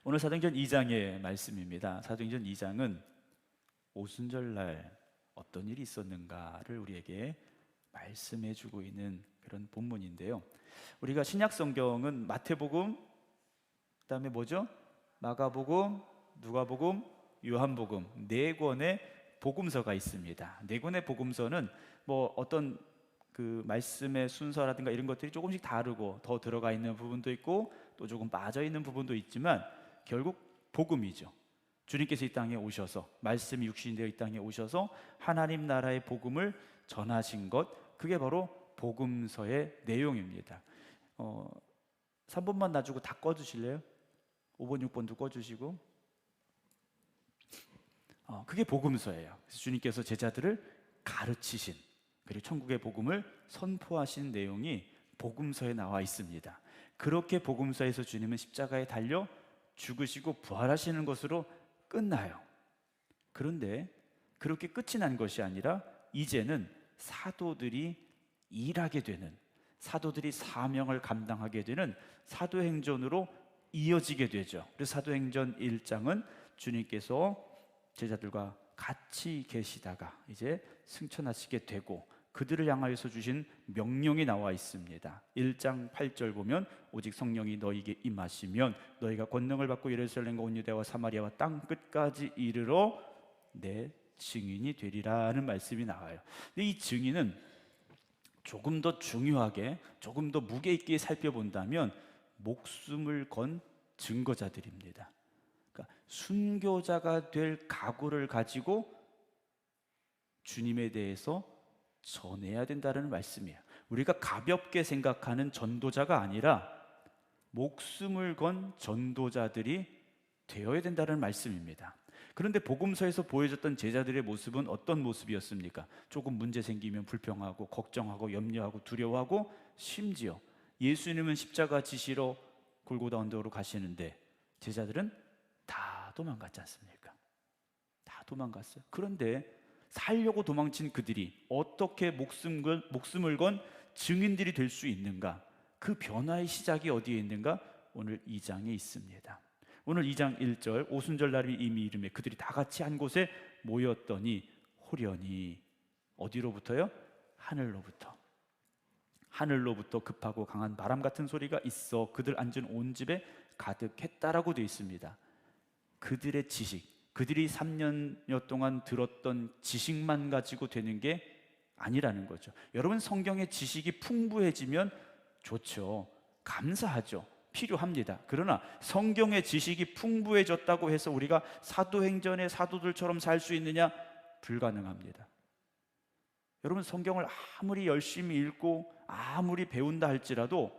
오늘 사도행전 2장의 말씀입니다. 사도행전 2장은 오순절날 어떤 일이 있었는가를 우리에게 말씀해 주고 있는 그런 본문인데요. 우리가 신약 성경은 마태복음, 그다음에 뭐죠? 마가복음, 누가복음, 요한복음 네 권의 복음서가 있습니다. 네 권의 복음서는 뭐 어떤 그 말씀의 순서라든가 이런 것들이 조금씩 다르고 더 들어가 있는 부분도 있고 또 조금 빠져 있는 부분도 있지만 결국 복음이죠. 주님께서 이 땅에 오셔서 말씀이 육신이 되어 이 땅에 오셔서 하나님 나라의 복음을 전하신 것, 그게 바로 복음서의 내용입니다. 3번만 놔주고 다 꺼주실래요? 5번, 6번도 꺼주시고. 그게 복음서예요. 그래서 주님께서 제자들을 가르치신, 그리고 천국의 복음을 선포하신 내용이 복음서에 나와 있습니다. 그렇게 복음서에서 주님은 십자가에 달려 죽으시고 부활하시는 것으로 끝나요. 그런데 그렇게 끝이 난 것이 아니라 이제는 사도들이 일하게 되는, 사도들이 사명을 감당하게 되는 사도행전으로 이어지게 되죠. 그래서 사도행전 1장은 주님께서 제자들과 같이 계시다가 이제 승천하시게 되고 그들을 향하여서 주신 명령이 나와 있습니다. 1장 8절 보면 오직 성령이 너희에게 임하시면 너희가 권능을 받고 예루살렘과 온 유대와 사마리아와 땅 끝까지 이르러 내 증인이 되리라는 말씀이 나와요. 근데 이 증인은 조금 더 중요하게, 조금 더 무게 있게 살펴본다면 목숨을 건 증거자들입니다. 그러니까 순교자가 될 각오를 가지고 주님에 대해서 전해야 된다는 말씀이에요. 우리가 가볍게 생각하는 전도자가 아니라 목숨을 건 전도자들이 되어야 된다는 말씀입니다. 그런데 복음서에서 보여줬던 제자들의 모습은 어떤 모습이었습니까? 조금 문제 생기면 불평하고 걱정하고 염려하고 두려워하고 심지어 예수님은 십자가 지시러 골고다 언덕으로 가시는데 제자들은 다 도망갔지 않습니까? 다 도망갔어요. 그런데 살려고 도망친 그들이 어떻게 목숨을 건 증인들이 될 수 있는가? 그 변화의 시작이 어디에 있는가? 오늘 2장에 있습니다. 오늘 2장 1절 오순절 날이 이미 이름에 그들이 다 같이 한 곳에 모였더니 호련히 어디로부터요? 하늘로부터 급하고 강한 바람 같은 소리가 있어 그들 앉은 온 집에 가득했다라고 되어 있습니다. 그들의 지식, 그들이 3년여 동안 들었던 지식만 가지고 되는 게 아니라는 거죠. 여러분, 성경의 지식이 풍부해지면 좋죠. 감사하죠. 필요합니다. 그러나 성경의 지식이 풍부해졌다고 해서 우리가 사도행전의 사도들처럼 살 수 있느냐? 불가능합니다. 여러분, 성경을 아무리 열심히 읽고 아무리 배운다 할지라도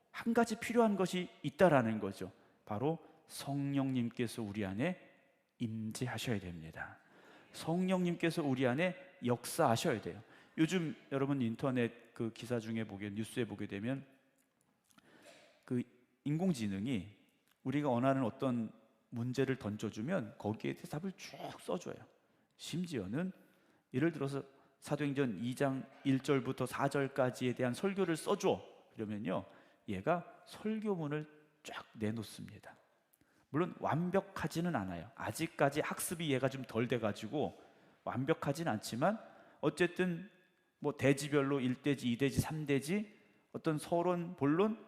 한 가지 필요한 것이 있다라는 거죠. 바로 성령님께서 우리 안에 임재하셔야 됩니다. 성령님께서 우리 안에 역사하셔야 돼요. 요즘 여러분 인터넷 그 기사 중에 뉴스에 보게 되면 그 인공지능이 우리가 원하는 어떤 문제를 던져주면 거기에 대해서 답을 쭉 써줘요. 심지어는 예를 들어서 사도행전 2장 1절부터 4절까지에 대한 설교를 써줘. 그러면요, 얘가 설교문을 쫙 내놓습니다. 물론 완벽하지는 않아요. 아직까지 학습이 얘가 좀 덜 돼가지고 완벽하진 않지만 어쨌든 뭐 대지별로 1대지, 2대지, 3대지 어떤 서론, 본론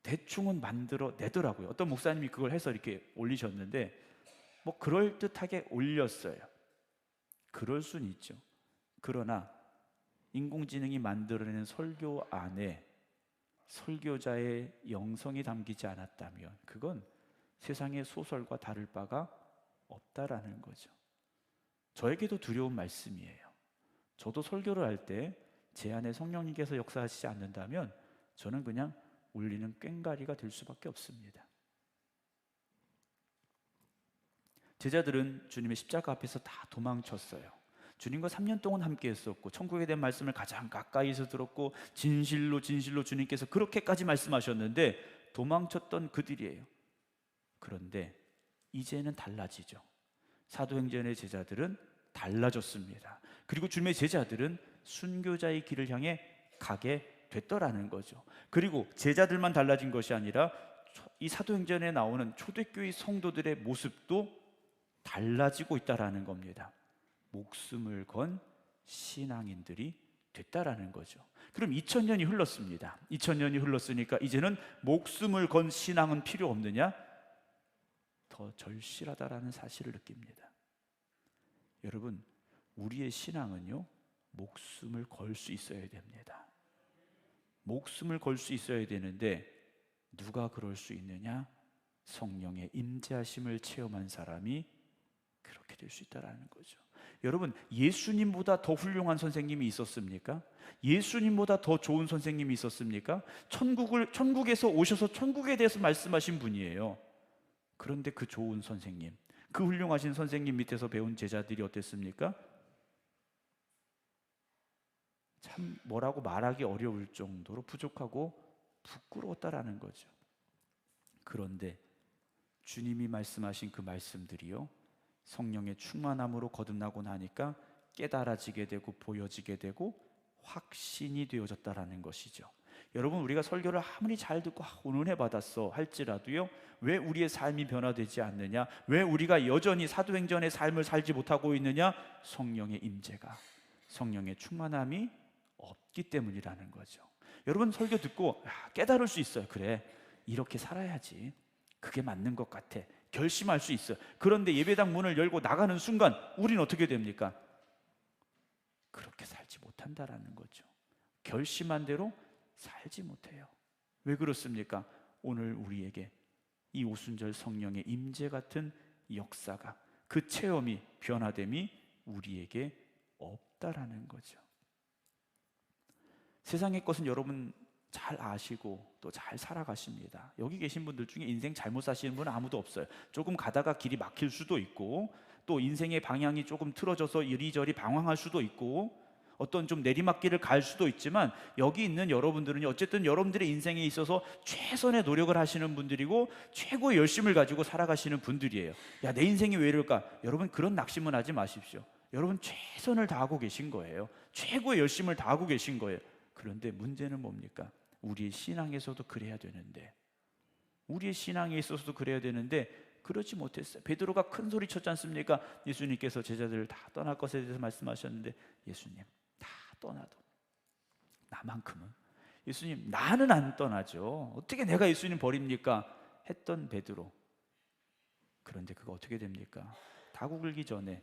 대충은 만들어 내더라고요. 어떤 목사님이 그걸 해서 이렇게 올리셨는데 뭐 그럴듯하게 올렸어요. 그럴 수는 있죠. 그러나 인공지능이 만들어내는 설교 안에 설교자의 영성이 담기지 않았다면 그건 세상의 소설과 다를 바가 없다라는 거죠. 저에게도 두려운 말씀이에요. 저도 설교를 할 때 제 안에 성령님께서 역사하시지 않는다면 저는 그냥 울리는 꽹과리가 될 수밖에 없습니다. 제자들은 주님의 십자가 앞에서 다 도망쳤어요. 주님과 3년 동안 함께 했었고 천국에 대한 말씀을 가장 가까이서 들었고 진실로 주님께서 그렇게까지 말씀하셨는데 도망쳤던 그들이에요. 그런데 이제는 달라지죠. 사도행전의 제자들은 달라졌습니다. 그리고 주님의 제자들은 순교자의 길을 향해 가게 됐더라는 거죠. 그리고 제자들만 달라진 것이 아니라 이 사도행전에 나오는 초대교회 성도들의 모습도 달라지고 있다라는 겁니다. 목숨을 건 신앙인들이 됐다라는 거죠. 그럼 2000년이 흘렀습니다. 2000년이 흘렀으니까 이제는 목숨을 건 신앙은 필요 없느냐? 더 절실하다라는 사실을 느낍니다. 여러분, 우리의 신앙은요, 목숨을 걸 수 있어야 됩니다. 목숨을 걸 수 있어야 되는데 누가 그럴 수 있느냐? 성령의 임재하심을 체험한 사람이 그렇게 될 수 있다라는 거죠. 여러분, 예수님보다 더 훌륭한 선생님이 있었습니까? 예수님보다 더 좋은 선생님이 있었습니까? 천국에서 오셔서 천국에 대해서 말씀하신 분이에요. 그런데 그 좋은 선생님, 그 훌륭하신 선생님 밑에서 배운 제자들이 어땠습니까? 참 뭐라고 말하기 어려울 정도로 부족하고 부끄러웠다라는 거죠. 그런데 주님이 말씀하신 그 말씀들이요, 성령의 충만함으로 거듭나고 나니까 깨달아지게 되고 보여지게 되고 확신이 되어졌다라는 것이죠. 여러분, 우리가 설교를 아무리 잘 듣고 은혜 받았어 할지라도요, 왜 우리의 삶이 변화되지 않느냐? 왜 우리가 여전히 사도행전의 삶을 살지 못하고 있느냐? 성령의 임재가, 성령의 충만함이 없기 때문이라는 거죠. 여러분, 설교 듣고 깨달을 수 있어요. 그래, 이렇게 살아야지, 그게 맞는 것 같아, 결심할 수 있어요. 그런데 예배당 문을 열고 나가는 순간 우리는 어떻게 됩니까? 그렇게 살지 못한다라는 거죠. 결심한 대로 살지 못해요. 왜 그렇습니까? 오늘 우리에게 이 오순절 성령의 임재 같은 역사가, 그 체험이, 변화됨이 우리에게 없다라는 거죠. 세상의 것은 여러분 잘 아시고 또 잘 살아가십니다. 여기 계신 분들 중에 인생 잘못 사시는 분은 아무도 없어요. 조금 가다가 길이 막힐 수도 있고, 또 인생의 방향이 조금 틀어져서 이리저리 방황할 수도 있고, 어떤 좀 내리막길을 갈 수도 있지만, 여기 있는 여러분들은 어쨌든 여러분들의 인생에 있어서 최선의 노력을 하시는 분들이고 최고의 열심을 가지고 살아가시는 분들이에요. 야, 내 인생이 왜 이럴까? 여러분, 그런 낙심은 하지 마십시오. 여러분 최선을 다하고 계신 거예요. 최고의 열심을 다하고 계신 거예요. 그런데 문제는 뭡니까? 우리의 신앙에서도 그래야 되는데, 우리의 신앙에 있어서도 그래야 되는데 그러지 못했어요. 베드로가 큰 소리 쳤지 않습니까? 예수님께서 제자들을 다 떠날 것에 대해서 말씀하셨는데, 예수님, 다 떠나도 나만큼은, 예수님, 나는 안 떠나죠. 어떻게 내가 예수님 버립니까? 했던 베드로. 그런데 그가 어떻게 됩니까? 다 굴기 전에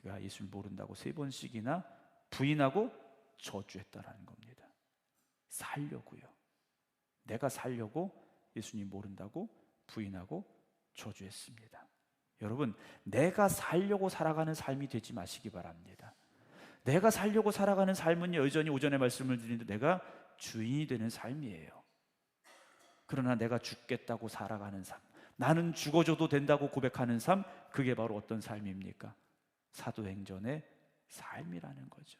그가 예수님 모른다고 3번씩이나 부인하고 저주했다라는 겁니다. 살려고요. 내가 살려고 예수님 모른다고 부인하고 저주했습니다. 여러분, 내가 살려고 살아가는 삶이 되지 마시기 바랍니다. 내가 살려고 살아가는 삶은 여전히 오전에 말씀을 드리는데 내가 주인이 되는 삶이에요. 그러나 내가 죽겠다고 살아가는 삶, 나는 죽어줘도 된다고 고백하는 삶, 그게 바로 어떤 삶입니까? 사도행전의 삶이라는 거죠.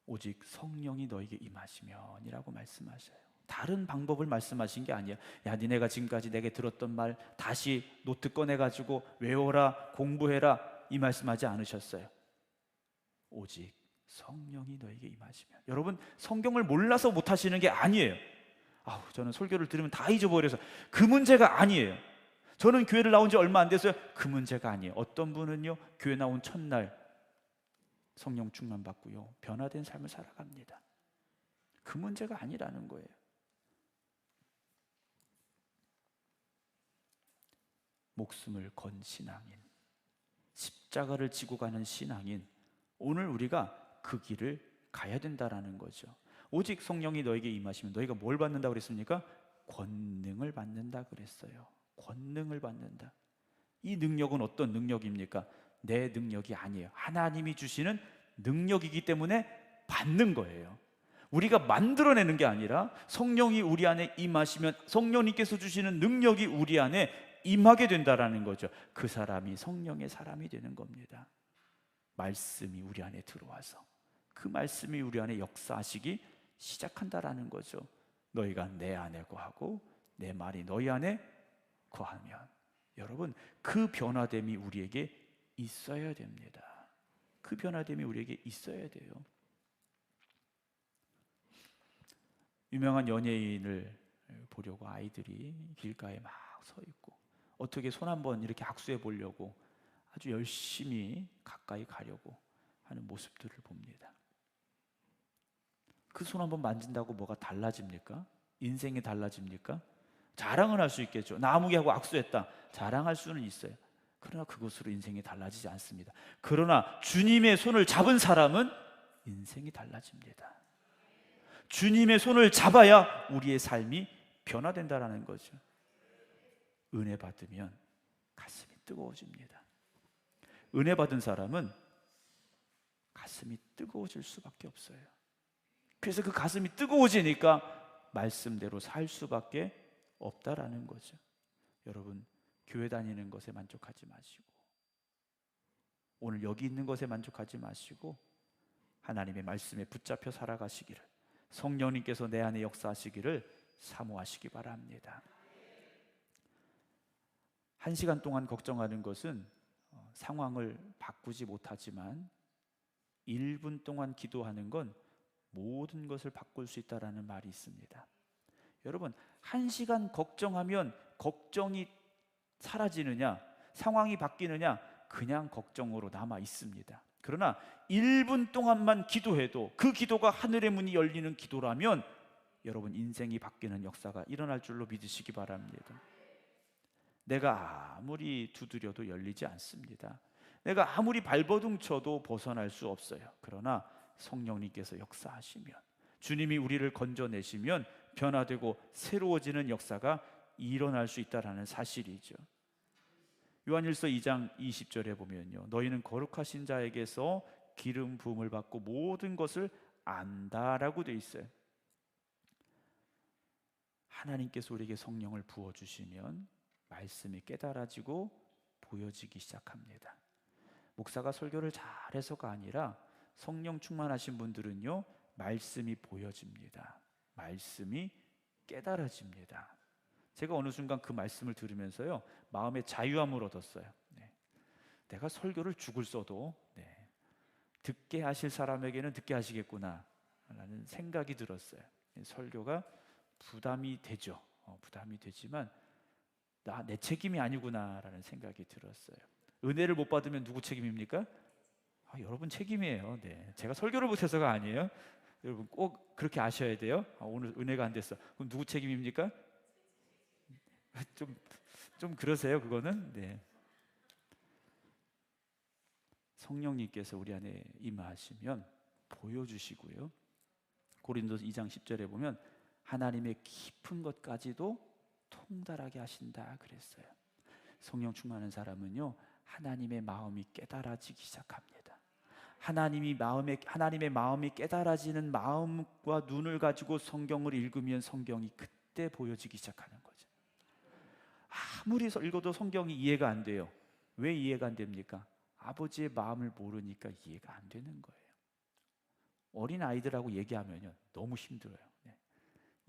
오직 성령이 너에게 임하시면이라고 말씀하셔요. 다른 방법을 말씀하신 게 아니에요. 야, 니네가 지금까지 내게 들었던 말 다시 노트 꺼내가지고 외워라, 공부해라, 이 말씀하지 않으셨어요. 오직 성령이 너에게 임하시면. 여러분, 성경을 몰라서 못하시는 게 아니에요. 저는 설교를 들으면 다 잊어버려서, 그 문제가 아니에요. 저는 교회를 나온 지 얼마 안 됐어요. 그 문제가 아니에요. 어떤 분은요, 교회 나온 첫날 성령 충만 받고요, 변화된 삶을 살아갑니다. 그 문제가 아니라는 거예요. 목숨을 건 신앙인, 십자가를 지고 가는 신앙인, 오늘 우리가 그 길을 가야 된다라는 거죠. 오직 성령이 너에게 임하시면 너희가 뭘 받는다 그랬습니까? 권능을 받는다 그랬어요. 권능을 받는다. 이 능력은 어떤 능력입니까? 내 능력이 아니에요. 하나님이 주시는 능력이기 때문에 받는 거예요. 우리가 만들어내는 게 아니라 성령이 우리 안에 임하시면 성령님께서 주시는 능력이 우리 안에 임하게 된다라는 거죠. 그 사람이 성령의 사람이 되는 겁니다. 말씀이 우리 안에 들어와서 그 말씀이 우리 안에 역사하시기 시작한다라는 거죠. 너희가 내 안에 거하고 내 말이 너희 안에 거하면, 여러분, 그 변화됨이 우리에게 있어야 됩니다. 그 변화됨이 우리에게 있어야 돼요. 유명한 연예인을 보려고 아이들이 길가에 막 서 있고, 어떻게 손 한번 이렇게 악수해 보려고 아주 열심히 가까이 가려고 하는 모습들을 봅니다. 그 손 한번 만진다고 뭐가 달라집니까? 인생이 달라집니까? 자랑은 할 수 있겠죠. 나무기하고 악수했다, 자랑할 수는 있어요. 그러나 그것으로 인생이 달라지지 않습니다. 그러나 주님의 손을 잡은 사람은 인생이 달라집니다. 주님의 손을 잡아야 우리의 삶이 변화된다라는 거죠. 은혜 받으면 가슴이 뜨거워집니다. 은혜 받은 사람은 가슴이 뜨거워질 수밖에 없어요. 그래서 그 가슴이 뜨거워지니까 말씀대로 살 수밖에 없다라는 거죠. 여러분, 교회 다니는 것에 만족하지 마시고, 오늘 여기 있는 것에 만족하지 마시고, 하나님의 말씀에 붙잡혀 살아가시기를, 성령님께서 내 안에 역사하시기를 사모하시기 바랍니다. 1시간 동안 걱정하는 것은 상황을 바꾸지 못하지만 1분 동안 기도하는 건 모든 것을 바꿀 수 있다라는 말이 있습니다. 여러분, 1시간 걱정하면 걱정이 사라지느냐, 상황이 바뀌느냐, 그냥 걱정으로 남아 있습니다. 그러나 1분 동안만 기도해도 그 기도가 하늘의 문이 열리는 기도라면 여러분, 인생이 바뀌는 역사가 일어날 줄로 믿으시기 바랍니다. 내가 아무리 두드려도 열리지 않습니다. 내가 아무리 발버둥 쳐도 벗어날 수 없어요. 그러나 성령님께서 역사하시면, 주님이 우리를 건져내시면 변화되고 새로워지는 역사가 일어날 수 있다는 사실이죠. 요한일서 2장 20절에 보면요, 너희는 거룩하신 자에게서 기름 부음을 받고 모든 것을 안다라고 되어 있어요. 하나님께서 우리에게 성령을 부어주시면 말씀이 깨달아지고 보여지기 시작합니다. 목사가 설교를 잘해서가 아니라 성령 충만하신 분들은요, 말씀이 보여집니다. 말씀이 깨달아집니다. 제가 어느 순간 그 말씀을 들으면서요, 마음의 자유함을 얻었어요. 내가 설교를 죽을 써도 듣게 하실 사람에게는 듣게 하시겠구나 라는 생각이 들었어요. 설교가 부담이 되죠. 부담이 되지만 내 책임이 아니구나 라는 생각이 들었어요. 은혜를 못 받으면 누구 책임입니까? 여러분 책임이에요. 제가 설교를 못해서가 아니에요. 여러분 꼭 그렇게 아셔야 돼요. 오늘 은혜가 안 됐어. 그럼 누구 책임입니까? 좀 그러세요, 그거는. 성령님께서 우리 안에 임하시면 보여주시고요. 고린도서 2장 10절에 보면 하나님의 깊은 것까지도 통달하게 하신다 그랬어요. 성령 충만한 사람은요, 하나님의 마음이 깨달아지기 시작합니다. 하나님의 마음이 깨달아지는 마음과 눈을 가지고 성경을 읽으면 성경이 그때 보여지기 시작하는 거죠. 아무리 읽어도 성경이 이해가 안 돼요. 왜 이해가 안 됩니까? 아버지의 마음을 모르니까 이해가 안 되는 거예요. 어린 아이들하고 얘기하면요, 너무 힘들어요.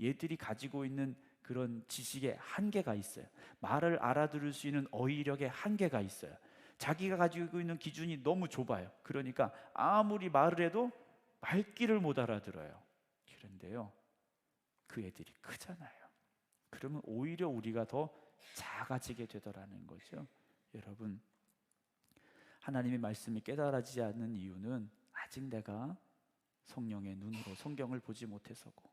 얘들이 가지고 있는 그런 지식의 한계가 있어요. 말을 알아들을 수 있는 어휘력의 한계가 있어요. 자기가 가지고 있는 기준이 너무 좁아요. 그러니까 아무리 말을 해도 말귀를 못 알아들어요. 그런데요, 그 애들이 크잖아요. 그러면 오히려 우리가 더 작아지게 되더라는 거죠. 여러분, 하나님의 말씀이 깨달아지지 않는 이유는 아직 내가 성령의 눈으로 성경을 보지 못해서고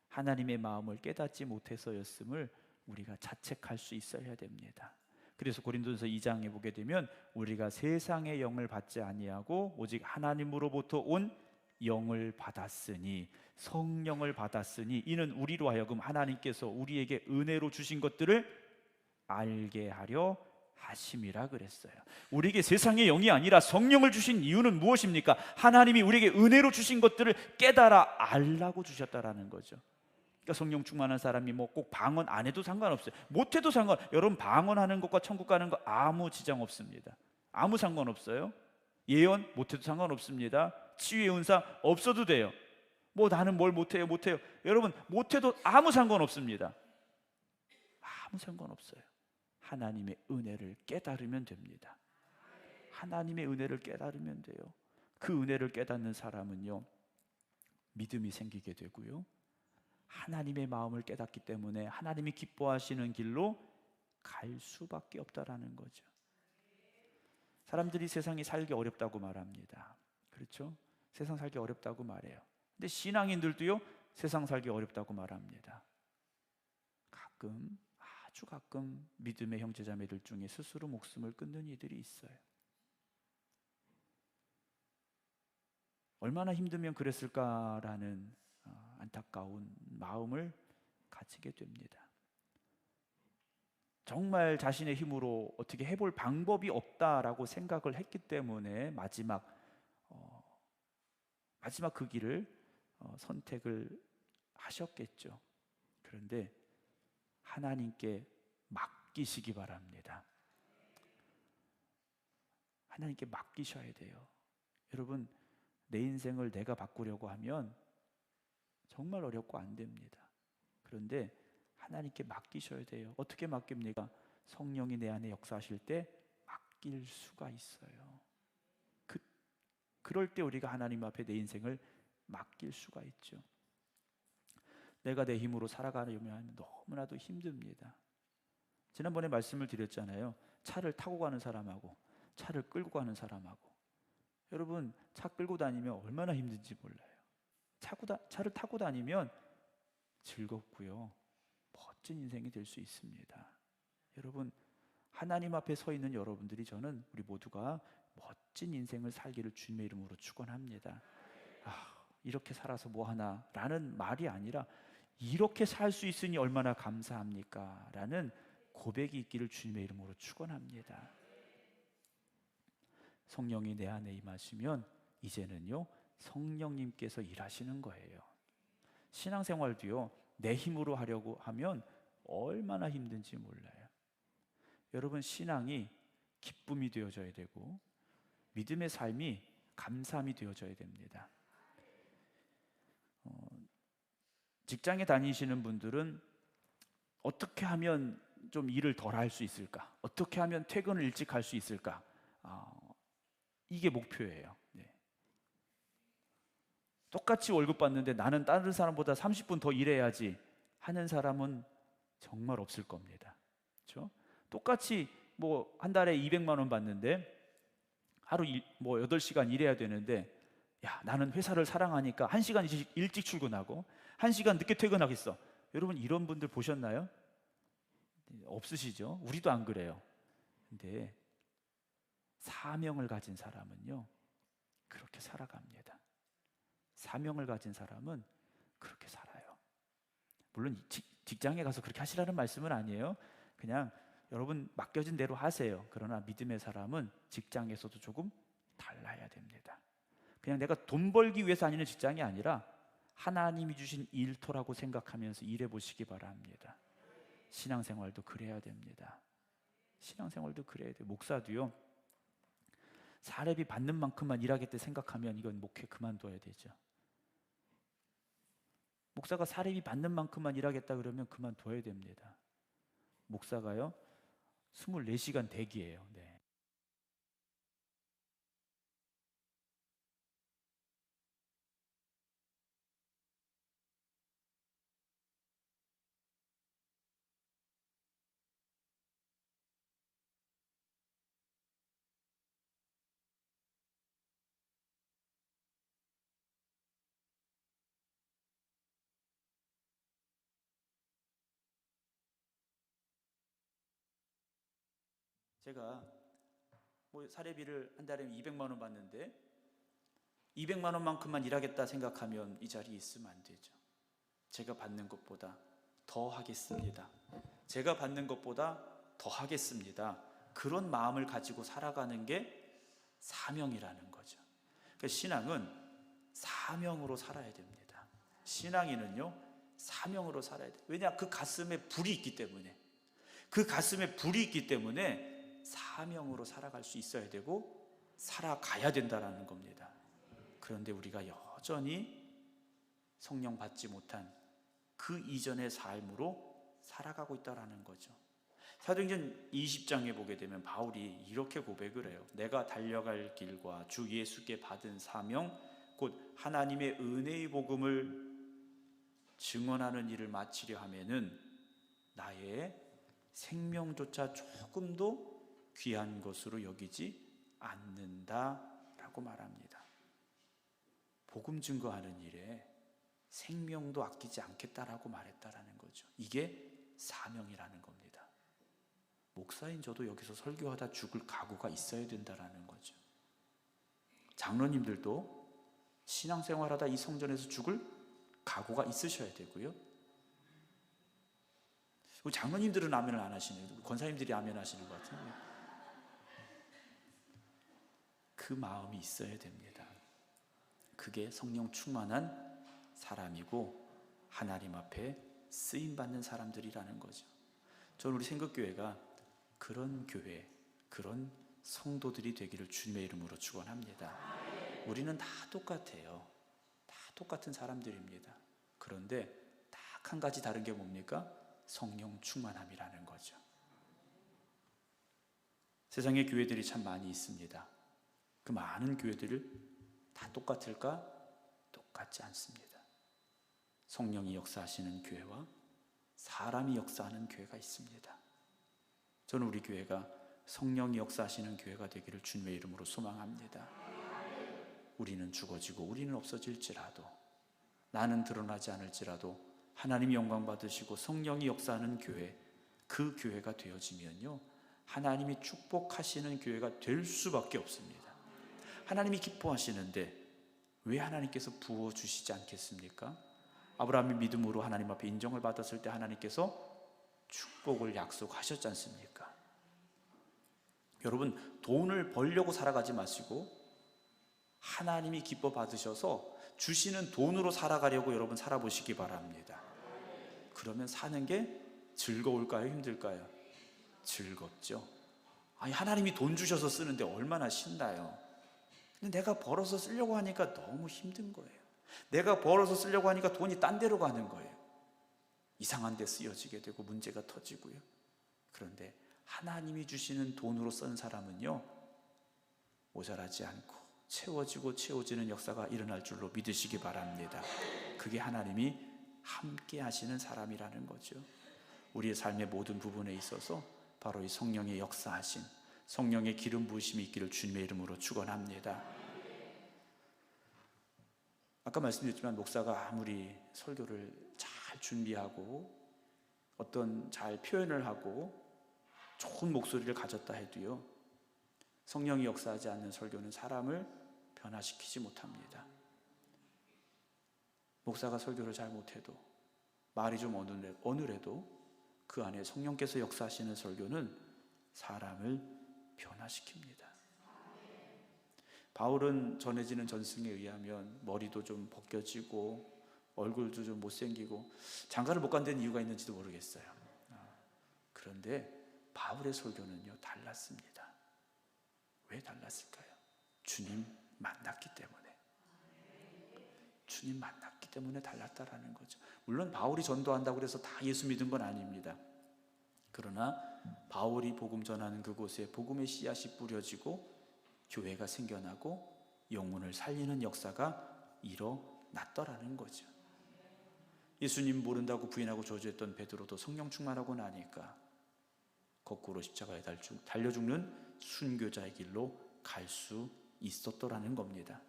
하나님의 마음을 깨닫지 못해서였음을 우리가 자책할 수 있어야 됩니다. 그래서 고린도전서 2장에 보게 되면 우리가 세상의 영을 받지 아니하고 오직 하나님으로부터 온 영을 받았으니, 성령을 받았으니 이는 우리로 하여금 하나님께서 우리에게 은혜로 주신 것들을 알게 하려 하심이라 그랬어요. 우리에게 세상의 영이 아니라 성령을 주신 이유는 무엇입니까? 하나님이 우리에게 은혜로 주신 것들을 깨달아 알라고 주셨다라는 거죠. 그러니까 성령 충만한 사람이 꼭 방언 안 해도 상관없어요. 못해도 여러분 방언하는 것과 천국 가는 거 아무 지장 없습니다. 아무 상관없어요. 예언 못해도 상관없습니다. 치유의 은사 없어도 돼요. 나는 뭘 못해요. 여러분 못해도 아무 상관없습니다. 아무 상관없어요. 하나님의 은혜를 깨달으면 됩니다. 하나님의 은혜를 깨달으면 돼요. 그 은혜를 깨닫는 사람은요, 믿음이 생기게 되고요, 하나님의 마음을 깨닫기 때문에 하나님이 기뻐하시는 길로 갈 수밖에 없다라는 거죠. 사람들이 세상이 살기 어렵다고 말합니다. 그렇죠? 세상 살기 어렵다고 말해요. 근데 신앙인들도요, 세상 살기 어렵다고 말합니다. 가끔, 아주 가끔 믿음의 형제자매들 중에 스스로 목숨을 끊는 이들이 있어요. 얼마나 힘들면 그랬을까라는 안타까운 마음을 가지게 됩니다. 정말 자신의 힘으로 어떻게 해볼 방법이 없다라고 생각을 했기 때문에 마지막 그 길을 선택을 하셨겠죠. 그런데 하나님께 맡기시기 바랍니다. 하나님께 맡기셔야 돼요. 여러분, 내 인생을 내가 바꾸려고 하면 정말 어렵고 안 됩니다. 그런데 하나님께 맡기셔야 돼요. 어떻게 맡깁니까? 성령이 내 안에 역사하실 때 맡길 수가 있어요. 그럴 때 우리가 하나님 앞에 내 인생을 맡길 수가 있죠. 내가 내 힘으로 살아가려면 너무나도 힘듭니다. 지난번에 말씀을 드렸잖아요. 차를 타고 가는 사람하고 차를 끌고 가는 사람하고. 여러분, 차 끌고 다니면 얼마나 힘든지 몰라요. 차를 타고 다니면 즐겁고요, 멋진 인생이 될 수 있습니다. 여러분, 하나님 앞에 서 있는 여러분들이, 저는 우리 모두가 멋진 인생을 살기를 주님의 이름으로 축원합니다. 이렇게 살아서 뭐하나 라는 말이 아니라 이렇게 살 수 있으니 얼마나 감사합니까? 라는 고백이 있기를 주님의 이름으로 축원합니다. 성령이 내 안에 임하시면 이제는요, 성령님께서 일하시는 거예요. 신앙생활도요, 내 힘으로 하려고 하면 얼마나 힘든지 몰라요. 여러분, 신앙이 기쁨이 되어져야 되고 믿음의 삶이 감사함이 되어져야 됩니다. 직장에 다니시는 분들은 어떻게 하면 좀 일을 덜 할 수 있을까? 어떻게 하면 퇴근을 일찍 할 수 있을까? 이게 목표예요. 네. 똑같이 월급 받는데 나는 다른 사람보다 30분 더 일해야지 하는 사람은 정말 없을 겁니다. 그렇죠? 똑같이 뭐 한 달에 200만 원 받는데 하루 8시간 일해야 되는데, 야, 나는 회사를 사랑하니까 1시간 일찍 출근하고 1시간 늦게 퇴근하겠어. 여러분, 이런 분들 보셨나요? 없으시죠? 우리도 안 그래요. 근데 사명을 가진 사람은요, 그렇게 살아갑니다. 사명을 가진 사람은 그렇게 살아요. 물론 직장에 가서 그렇게 하시라는 말씀은 아니에요. 그냥 여러분 맡겨진 대로 하세요. 그러나 믿음의 사람은 직장에서도 조금 달라야 됩니다. 그냥 내가 돈 벌기 위해서 다니는 직장이 아니라 하나님이 주신 일터라고 생각하면서 일해 보시기 바랍니다. 신앙생활도 그래야 됩니다. 신앙생활도 그래야 돼요. 목사도요, 사례비 받는 만큼만 일하겠다 생각하면 이건 목회 그만둬야 되죠. 목사가 사례비 받는 만큼만 일하겠다 그러면 그만둬야 됩니다. 목사가요, 24시간 대기예요. 네. 제가 사례비를 한 달에 200만 원 받는데 200만 원만큼만 일하겠다 생각하면 이 자리에 있으면 안 되죠. 제가 받는 것보다 더 하겠습니다. 제가 받는 것보다 더 하겠습니다. 그런 마음을 가지고 살아가는 게 사명이라는 거죠. 그러니까 신앙은 사명으로 살아야 됩니다. 신앙인은요, 사명으로 살아야 돼요. 왜냐? 그 가슴에 불이 있기 때문에. 그 가슴에 불이 있기 때문에 사명으로 살아갈 수 있어야 되고 살아가야 된다는 겁니다. 그런데 우리가 여전히 성령 받지 못한 그 이전의 삶으로 살아가고 있다는 거죠. 사도행전 20장에 보게 되면 바울이 이렇게 고백을 해요. 내가 달려갈 길과 주 예수께 받은 사명 곧 하나님의 은혜의 복음을 증언하는 일을 마치려 하면은 나의 생명조차 조금도 귀한 것으로 여기지 않는다라고 말합니다. 복음 증거하는 일에 생명도 아끼지 않겠다라고 말했다라는 거죠. 이게 사명이라는 겁니다. 목사인 저도 여기서 설교하다 죽을 각오가 있어야 된다라는 거죠. 장로님들도 신앙생활하다 이 성전에서 죽을 각오가 있으셔야 되고요. 우리 장로님들은 아멘을 안 하시네요. 권사님들이 아멘 하시는 것 같은데, 그 마음이 있어야 됩니다. 그게 성령 충만한 사람이고 하나님 앞에 쓰임받는 사람들이라는 거죠. 저는 우리 생각교회가 그런 교회, 그런 성도들이 되기를 주님의 이름으로 축원합니다. 우리는 다 똑같아요. 다 똑같은 사람들입니다. 그런데 딱 한 가지 다른 게 뭡니까? 성령 충만함이라는 거죠. 세상에 교회들이 참 많이 있습니다. 그 많은 교회들을 다 똑같을까? 똑같지 않습니다. 성령이 역사하시는 교회와 사람이 역사하는 교회가 있습니다. 저는 우리 교회가 성령이 역사하시는 교회가 되기를 주님의 이름으로 소망합니다. 우리는 죽어지고 우리는 없어질지라도, 나는 드러나지 않을지라도 하나님이 영광 받으시고 성령이 역사하는 교회, 그 교회가 되어지면요, 하나님이 축복하시는 교회가 될 수밖에 없습니다. 하나님이 기뻐하시는데 왜 하나님께서 부어주시지 않겠습니까? 아브라함이 믿음으로 하나님 앞에 인정을 받았을 때 하나님께서 축복을 약속하셨지 않습니까? 여러분, 돈을 벌려고 살아가지 마시고 하나님이 기뻐 받으셔서 주시는 돈으로 살아가려고 여러분 살아보시기 바랍니다. 그러면 사는 게 즐거울까요? 힘들까요? 즐겁죠. 아니, 하나님이 돈 주셔서 쓰는데 얼마나 신나요. 근데 내가 벌어서 쓰려고 하니까 너무 힘든 거예요. 내가 벌어서 쓰려고 하니까 돈이 딴 데로 가는 거예요. 이상한 데 쓰여지게 되고 문제가 터지고요. 그런데 하나님이 주시는 돈으로 쓴 사람은요, 모자라지 않고 채워지고 채워지는 역사가 일어날 줄로 믿으시기 바랍니다. 그게 하나님이 함께 하시는 사람이라는 거죠. 우리의 삶의 모든 부분에 있어서 바로 이 성령의 역사하신, 성령의 기름 부으심이 있기를 주님의 이름으로 축원합니다. 아까 말씀드렸지만 목사가 아무리 설교를 잘 준비하고 어떤 잘 표현을 하고 좋은 목소리를 가졌다 해도요, 성령이 역사하지 않는 설교는 사람을 변화시키지 못합니다. 목사가 설교를 잘 못해도, 말이 좀 어눌해도 그 안에 성령께서 역사하시는 설교는 사람을 변화시킵니다. 바울은 전해지는 전승에 의하면 머리도 좀 벗겨지고 얼굴도 좀 못생기고 장가를 못 간 데는 이유가 있는지도 모르겠어요. 그런데 바울의 설교는요, 달랐습니다. 왜 달랐을까요? 주님 만났기 때문에. 주님 만났기 때문에 달랐다라는 거죠. 물론 바울이 전도한다고 해서 다 예수 믿은 건 아닙니다. 그러나 바울이 복음 전하는 그곳에 복음의 씨앗이 뿌려지고 교회가 생겨나고 영혼을 살리는 역사가 일어났더라는 거죠. 예수님 모른다고 부인하고 저주했던 베드로도 성령 충만하고 나니까 거꾸로 십자가에 달려 죽는 순교자의 길로 갈 수 있었더라는 겁니다.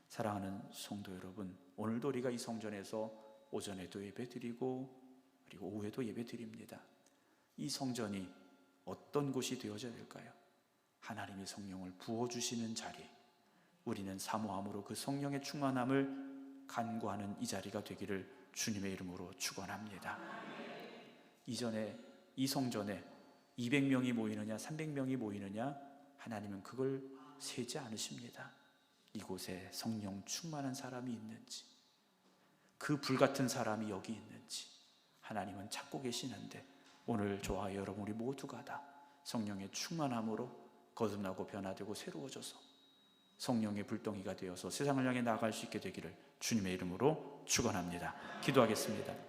사랑하는 성도 여러분, 오늘도 우리가 이 성전에서 오전에도 예배드리고 그리고 오후에도 예배드립니다. 이 성전이 어떤 곳이 되어져야 될까요? 하나님이 성령을 부어주시는 자리, 우리는 사모함으로 그 성령의 충만함을 간구하는 이 자리가 되기를 주님의 이름으로 축원합니다. 이전에 이 성전에 200명이 모이느냐 300명이 모이느냐 하나님은 그걸 세지 않으십니다. 이곳에 성령 충만한 사람이 있는지, 그 불같은 사람이 여기 있는지 하나님은 찾고 계시는데, 오늘 저와 여러분 우리 모두가 다 성령의 충만함으로 거듭나고 변화되고 새로워져서 성령의 불덩이가 되어서 세상을 향해 나아갈 수 있게 되기를 주님의 이름으로 축원합니다. 기도하겠습니다.